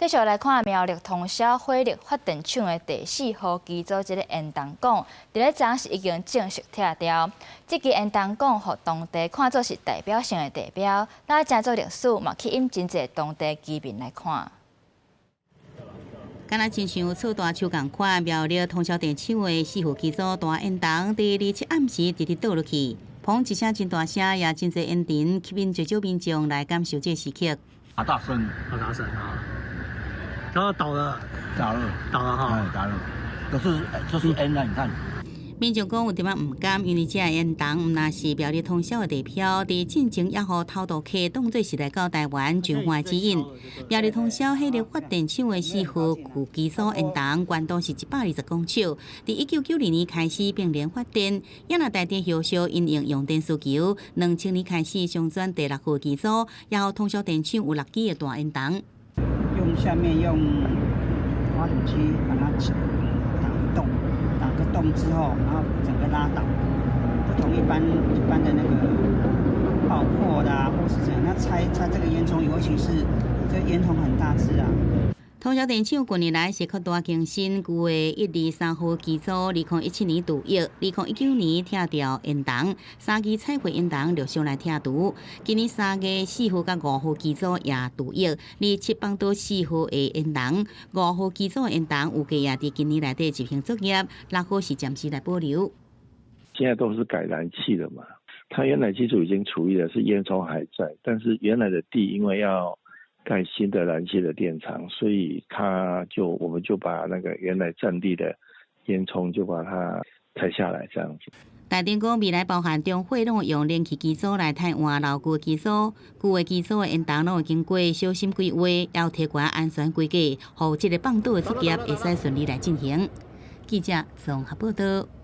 继续来看苗栗通霄火力发电厂的第4号机组这个延长管，伫咧昨是已经正式拆掉。这支延长管，互当地看作是代表性的地标，咱真做历史，嘛吸引真侪当地居民来看。敢若亲像错大树共款，苗栗通霄电厂的4号机组大延长，第27暗时直直倒落去，砰一声真大声，也真侪烟尘吸引侪少民众来感受这时刻。好大声，好大声啊！然后倒了哈，哎，倒了，这是烟了，你看。民众讲有点仔唔甘，因为这烟筒唔那是苗栗通霄的地标，伫进前也互偷渡客当作是来到台湾循环指引。苗栗通霄火力发电厂的4号旧机组烟筒，原度是120公尺，伫1992年开始并联发电，也那台电后续因应用电需求，2000年开始商转第6号机组，也互通霄电厂有6支的大烟筒。下面用挖土机把它打个洞之后，然后整个拉倒，不同一般的那个爆破的或是怎样，那拆这个烟囱，尤其是这个烟囱很大只啊。通霄电厂近年来是扩大更新，旧的1、2、3号机组，2017年除役，2019年拆掉烟筒，3支彩绘烟筒陆续来拆除。今年3月4号甲5号机组也除役，27帮到4号的烟筒，5号机组的烟筒有计也伫今年内底执行作业，6号是暂时来保留。现在都是改燃气了嘛，它原来基础已经除役了，是烟囱还在，但是原来的地因为要盖新的燃气的电厂，所以我们就把那个原来占地的烟囱就把它拆下来，这样子。台电讲未来包含中火拢用燃气机组来替换老旧的机组，旧的机组的烟筒拢经过小心规划，要提悬安全规格，让这个放倒的作业会使顺利来进行。记者综合报道。